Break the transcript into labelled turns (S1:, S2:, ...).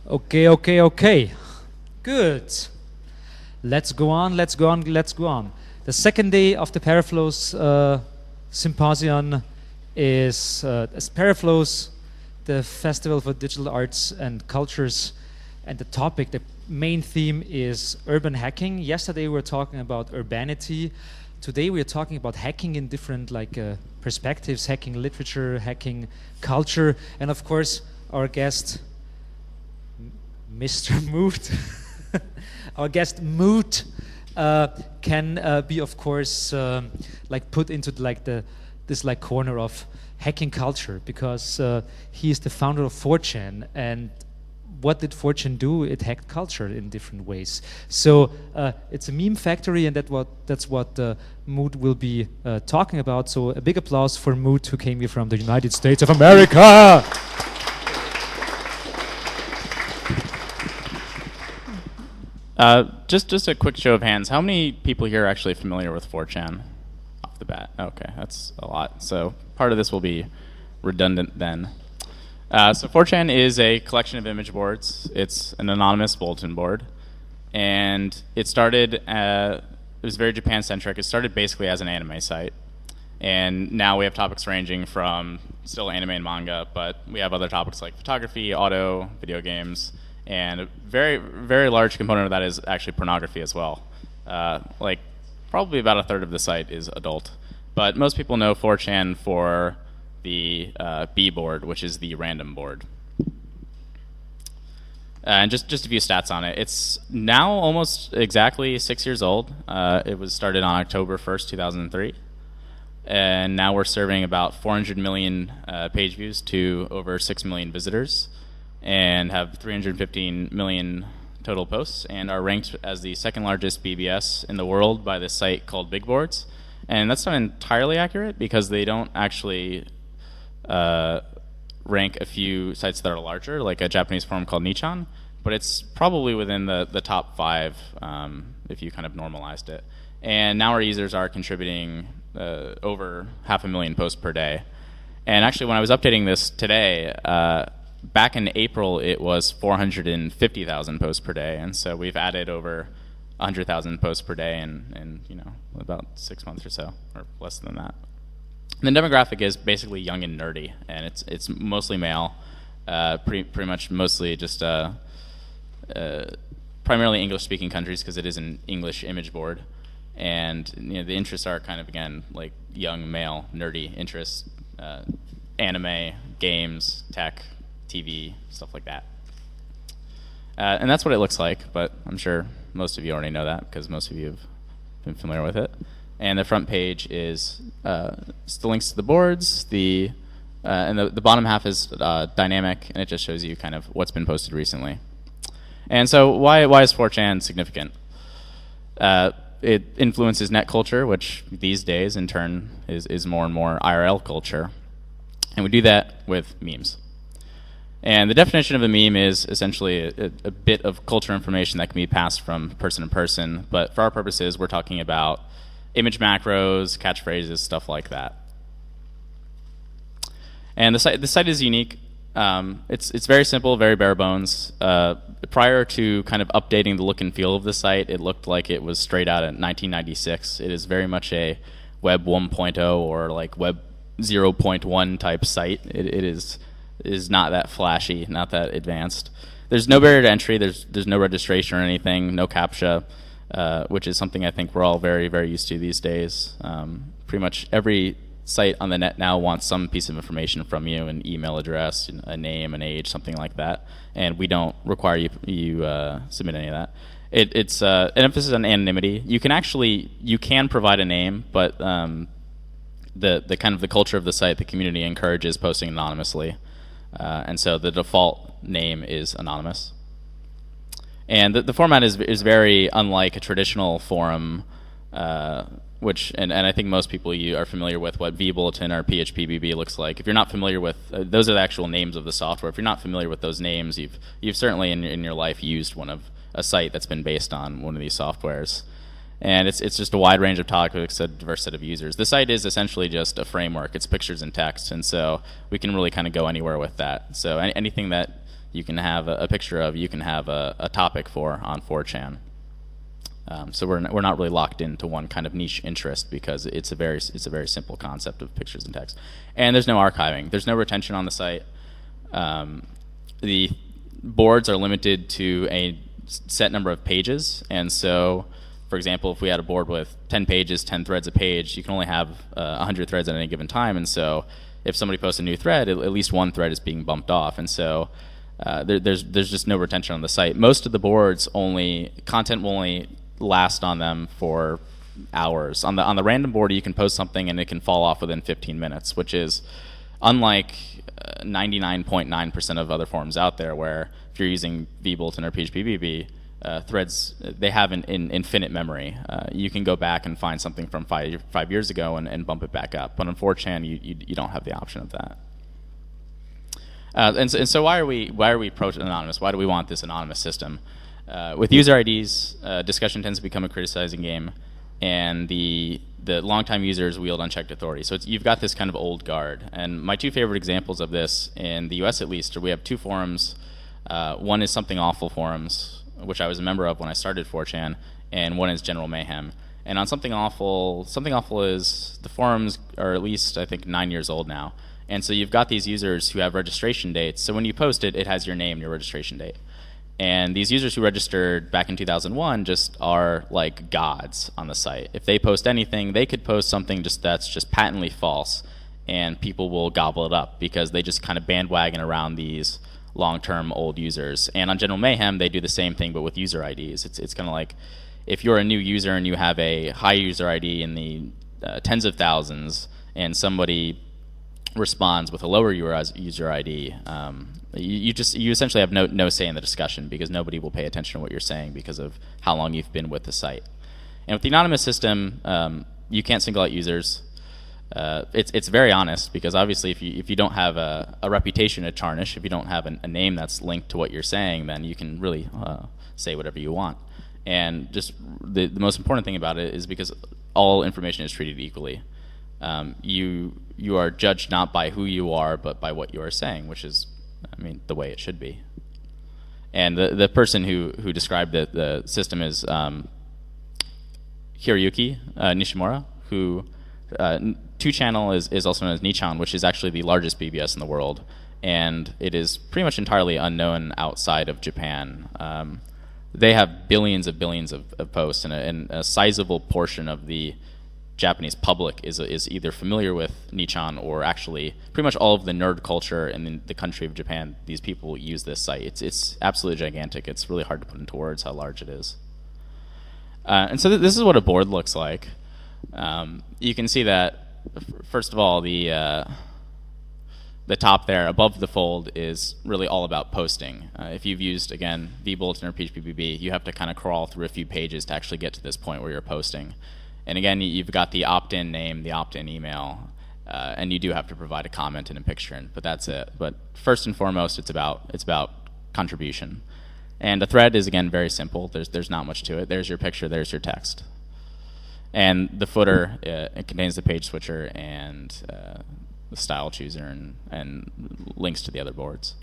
S1: Okay. Good. Let's go on. The second day of the Paraflows symposium is Paraflows, the Festival for Digital Arts and Cultures, and the main theme is urban hacking. Yesterday we were talking about urbanity. Today we are talking about hacking in different perspectives, hacking literature, hacking culture, and of course our guest, Mr. Moot, our guest Moot, can be of course put into this corner of hacking culture, because he is the founder of 4chan, and what did 4chan do? It hacked culture in different ways. So it's a meme factory, and that's what Moot will be talking about. So a big applause for Moot, who came here from the United States of America.
S2: Just a quick show of hands. How many people here are actually familiar with 4chan off the bat? Okay, that's a lot. So part of this will be redundant then. So 4chan is a collection of image boards. It's an anonymous bulletin board. And it started, it was very Japan-centric. It started basically as an anime site. And now we have topics ranging from still anime and manga, but we have other topics like photography, auto, video games, and a very, very large component of that is actually pornography as well. Probably about a third of the site is adult. But most people know 4chan for the B board, which is the random board. And just a few stats on it. It's now almost exactly 6 years old. It was started on October 1st, 2003. And now we're serving about 400 million page views to over 6 million visitors, and have 315 million total posts, and are ranked as the second largest BBS in the world by this site called Big Boards. And that's not entirely accurate, because they don't actually rank a few sites that are larger, like a Japanese forum called Nichan, but it's probably within the top 5 if you kind of normalized it. And now our users are contributing over 500,000 posts per day. And actually, when I was updating this today, back in April, it was 450,000 posts per day, and so we've added over 100,000 posts per day in about 6 months or so, or less than that. And the demographic is basically young and nerdy, and it's mostly male, pretty much mostly just primarily English-speaking countries, because it is an English image board, and the interests are kind of, again, like young male nerdy interests, anime, games, tech, TV, stuff like that. And that's what it looks like, but I'm sure most of you already know that, because most of you have been familiar with it. And the front page is the links to the boards. And the bottom half is dynamic, and it just shows you kind of what's been posted recently. And so why is 4chan significant? It influences net culture, which these days in turn is more and more IRL culture. And we do that with memes. And the definition of a meme is essentially a bit of culture information that can be passed from person to person. But for our purposes, we're talking about image macros, catchphrases, stuff like that. And the site is unique. It's very simple, very bare bones. Prior to kind of updating the look and feel of the site, it looked like it was straight out of 1996. It is very much a Web 1.0 or like Web 0.1 type site. It is not that flashy, not that advanced. There's no barrier to entry. There's no registration or anything, no CAPTCHA, which is something I think we're all very, very used to these days. Pretty much every site on the net now wants some piece of information from you, an email address, a name, an age, something like that, and we don't require you submit any of that. It's an emphasis on anonymity. You can provide a name, but the kind of the culture of the site, the community encourages posting anonymously. And so the default name is anonymous. And the format is very unlike a traditional forum, which I think most people are familiar with what vBulletin or PHPBB looks like. If you're not familiar with those are the actual names of the software. If you're not familiar with those names, you've certainly in your life used a site that's been based on one of these softwares. And it's just a wide range of topics, a diverse set of users. The site is essentially just a framework. It's pictures and text, and so we can really kind of go anywhere with that. So anything that you can have a picture of, you can have a topic for on 4chan. So we're not really locked into one kind of niche interest because it's a very simple concept of pictures and text. And there's no archiving. There's no retention on the site. The boards are limited to a set number of pages, and so, for example, if we had a board with 10 pages, 10 threads a page, you can only have 100 threads at any given time, and so if somebody posts a new thread, at least one thread is being bumped off, and so there's just no retention on the site. Most of the boards content will only last on them for hours. On the random board, you can post something and it can fall off within 15 minutes, which is unlike 99.9% of other forums out there, where if you're using vBulletin or PHPBB, threads, they have an infinite memory. You can go back and find something from 5 years ago and bump it back up. But on 4chan, you don't have the option of that. And so why are we pro-anonymous? Why do we want this anonymous system? With user IDs, discussion tends to become a criticizing game, and the longtime users wield unchecked authority. So you've got this kind of old guard. And my two favorite examples of this, in the US at least, are we have two forums. One is Something Awful forums, which I was a member of when I started 4chan, and one is General Mayhem. And on Something Awful is, the forums are at least, I think, 9 years old now. And so you've got these users who have registration dates. So when you post it, it has your name and your registration date. And these users who registered back in 2001 just are like gods on the site. If they post anything, they could post something that's just patently false, and people will gobble it up because they just kind of bandwagon around these long-term old users. And on General Mayhem, they do the same thing, but with user IDs. It's kind of like if you're a new user and you have a high user ID in the tens of thousands, and somebody responds with a lower user ID, you essentially have no say in the discussion because nobody will pay attention to what you're saying because of how long you've been with the site. And with the anonymous system, you can't single out users. It's very honest because obviously if you don't have a reputation to tarnish, if you don't have a name that's linked to what you're saying, then you can really say whatever you want. And just the most important thing about it is because all information is treated equally. You are judged not by who you are, but by what you are saying, which is, the way it should be. And the person who described the system is Hiroyuki Nishimura, who 2channel is also known as Nichan, which is actually the largest BBS in the world, and it is pretty much entirely unknown outside of Japan. They have billions of posts, and a sizable portion of the Japanese public is either familiar with Nichan or actually pretty much all of the nerd culture in the country of Japan. These people use this site. It's absolutely gigantic. It's really hard to put into words how large it is. And so this is what a board looks like. You can see that first of all the top there above the fold is really all about posting. If you've used, again, vBulletin or PHPBB, you have to kind of crawl through a few pages to actually get to this point where you're posting. And again, you've got the opt-in name, the opt-in email, and you do have to provide a comment and a picture, but that's it. But first and foremost, it's about contribution. And a thread is, again, very simple. There's not much to it. There's your picture, there's your text. And the footer, it contains the page switcher and the style chooser and links to the other boards.